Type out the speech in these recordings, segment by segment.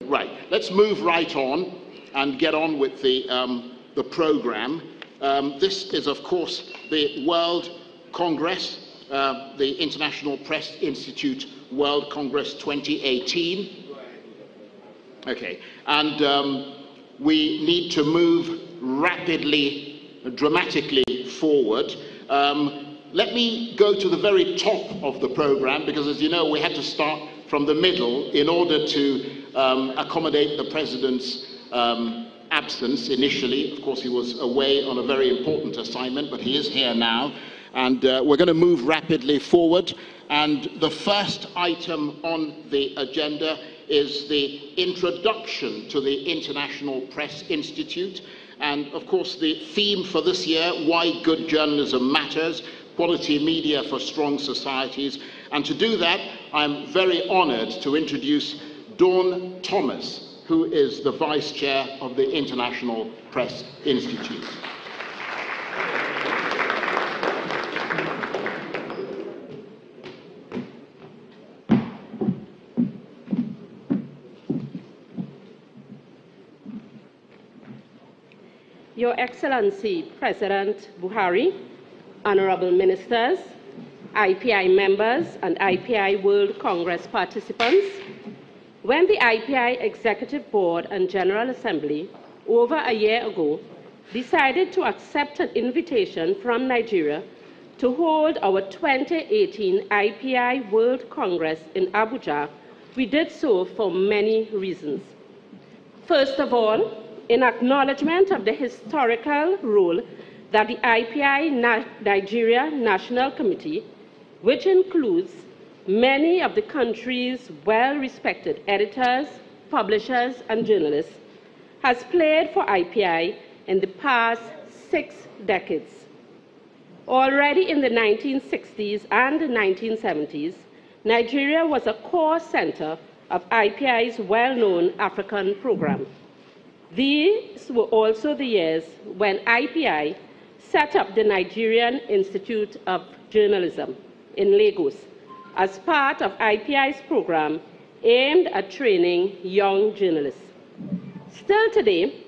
Right, let's move right on and get on with the program. This is, of course, the World Congress, the International Press Institute World Congress 2018. Okay, and we need to move rapidly, dramatically forward. Let me go to the very top of the program, because as you know, we had to start from the middle in order to accommodate the President's absence initially. Of course, he was away on a very important assignment, but he is here now. And we're going to move rapidly forward. And the first item on the agenda is the introduction to the International Press Institute. And of course, the theme for this year, Why Good Journalism Matters, Quality Media for Strong Societies. And to do that, I'm very honored to introduce Dawn Thomas, who is the Vice Chair of the International Press Institute. Your Excellency President Buhari, Honorable Ministers, IPI members and IPI World Congress participants, when the IPI Executive Board and General Assembly over a year ago decided to accept an invitation from Nigeria to hold our 2018 IPI World Congress in Abuja, we did so for many reasons. First of all, in acknowledgement of the historical role that the IPI Nigeria National Committee, which includes many of the country's well-respected editors, publishers, and journalists, has played for IPI in the past 6 decades. Already in the 1960s and 1970s, Nigeria was a core center of IPI's well-known African program. These were also the years when IPI set up the Nigerian Institute of Journalism in Lagos as part of IPI's program aimed at training young journalists. Still today,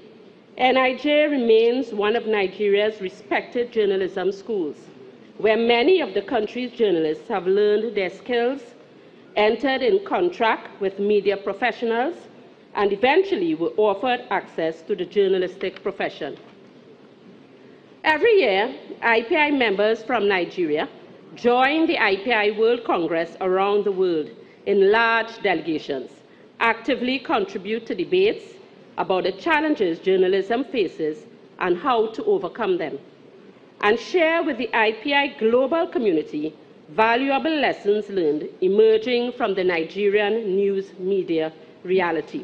NIJ remains one of Nigeria's respected journalism schools, where many of the country's journalists have learned their skills, entered in contract with media professionals, and eventually were offered access to the journalistic profession. Every year, IPI members from Nigeria join the IPI World Congress around the world in large delegations, actively contribute to debates about the challenges journalism faces and how to overcome them, and share with the IPI global community valuable lessons learned emerging from the Nigerian news media reality.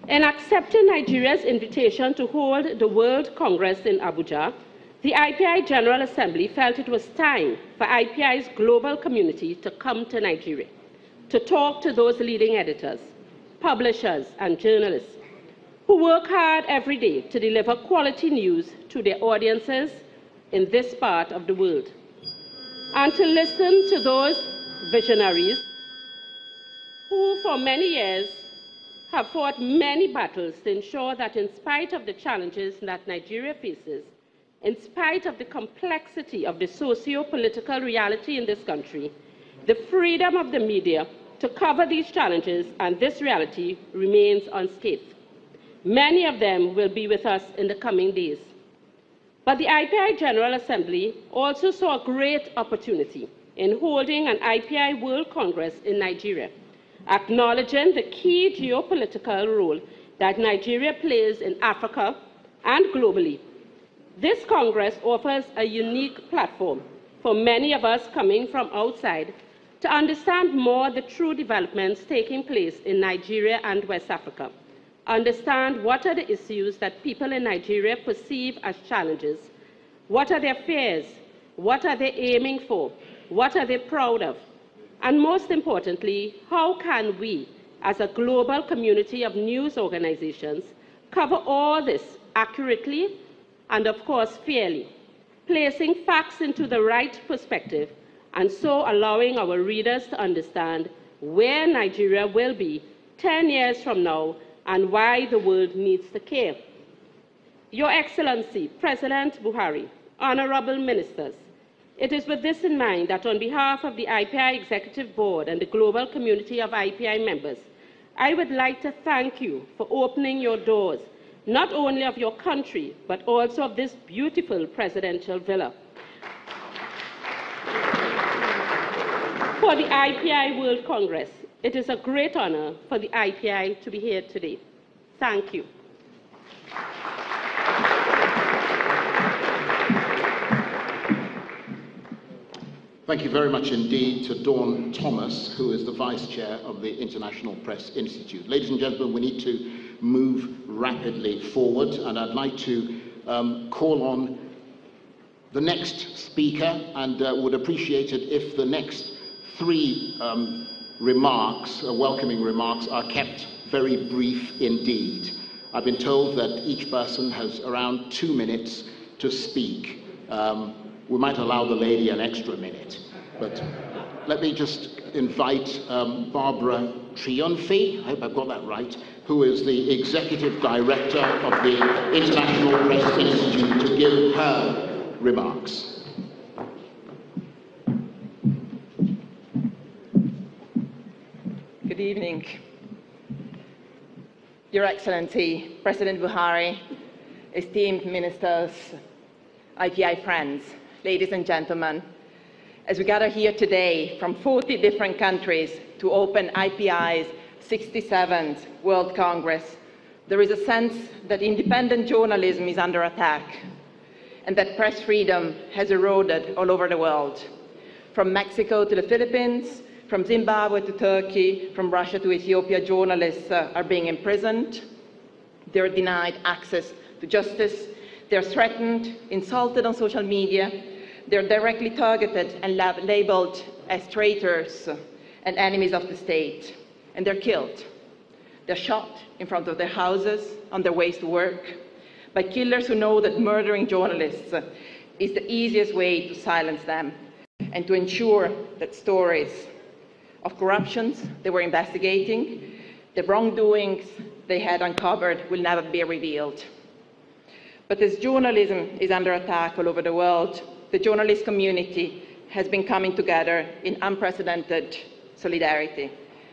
In accepting Nigeria's invitation to hold the World Congress in Abuja, the IPI General Assembly felt it was time for IPI's global community to come to Nigeria, to talk to those leading editors, publishers, and journalists who work hard every day to deliver quality news to their audiences in this part of the world, and to listen to those visionaries who, for many years, have fought many battles to ensure that in spite of the challenges that Nigeria faces, in spite of the complexity of the socio-political reality in this country, the freedom of the media to cover these challenges and this reality remains unscathed. Many of them will be with us in the coming days. But the IPI General Assembly also saw a great opportunity in holding an IPI World Congress in Nigeria, acknowledging the key geopolitical role that Nigeria plays in Africa and globally. This Congress offers a unique platform for many of us coming from outside to understand more the true developments taking place in Nigeria and West Africa, understand what are the issues that people in Nigeria perceive as challenges, what are their fears, what are they aiming for, what are they proud of, and most importantly, how can we, as a global community of news organizations, cover all this accurately and, of course, fairly, placing facts into the right perspective, and so allowing our readers to understand where Nigeria will be 10 years from now, and why the world needs to care. Your Excellency, President Buhari, honorable ministers, it is with this in mind that on behalf of the IPI Executive Board and the global community of IPI members, I would like to thank you for opening your doors, not only of your country, but also of this beautiful presidential villa. For the IPI World Congress, it is a great honor for the IPI to be here today. Thank you. Thank you very much indeed to Dawn Thomas, who is the Vice Chair of the International Press Institute. Ladies and gentlemen, we need to move rapidly forward, and I'd like to call on the next speaker, and would appreciate it if the next three welcoming remarks, are kept very brief indeed. I've been told that each person has around 2 minutes to speak. We might allow the lady an extra minute, but let me just invite Barbara Triunfi, I hope I've got that right, who is the Executive Director of the International Press Institute, to give her remarks. Good evening. Your Excellency, President Buhari, esteemed ministers, IPI friends, ladies and gentlemen, as we gather here today from 40 different countries to open IPI's 67th World Congress, there is a sense that independent journalism is under attack and that press freedom has eroded all over the world. From Mexico to the Philippines, from Zimbabwe to Turkey, from Russia to Ethiopia, journalists are being imprisoned, they're denied access to justice, they're threatened, insulted on social media, they're directly targeted and labeled as traitors and enemies of the state, and they're killed. They're shot in front of their houses on their ways to work by killers who know that murdering journalists is the easiest way to silence them and to ensure that stories of corruptions they were investigating, the wrongdoings they had uncovered, will never be revealed. But as journalism is under attack all over the world, the journalist community has been coming together in unprecedented solidarity.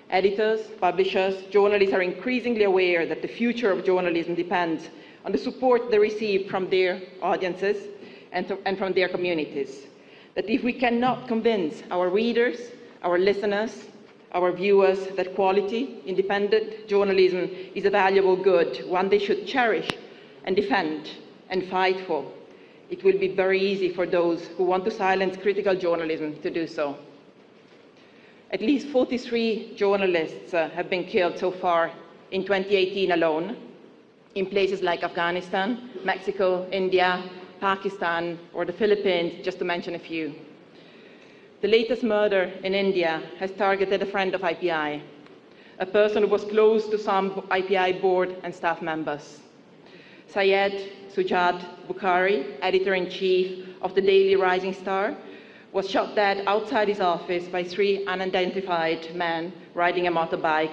Editors, publishers, journalists are increasingly aware that the future of journalism depends on the support they receive from their audiences and from their communities. That if we cannot convince our readers, our listeners, our viewers that quality, independent journalism is a valuable good, one they should cherish and defend and fight for, it will be very easy for those who want to silence critical journalism to do so. At least 43 journalists have been killed so far in 2018 alone, in places like Afghanistan, Mexico, India, Pakistan, or the Philippines, just to mention a few. The latest murder in India has targeted a friend of IPI, a person who was close to some IPI board and staff members. Syed Sujad Bukhari, editor-in-chief of the daily Rising Star, was shot dead outside his office by 3 unidentified men riding a motorbike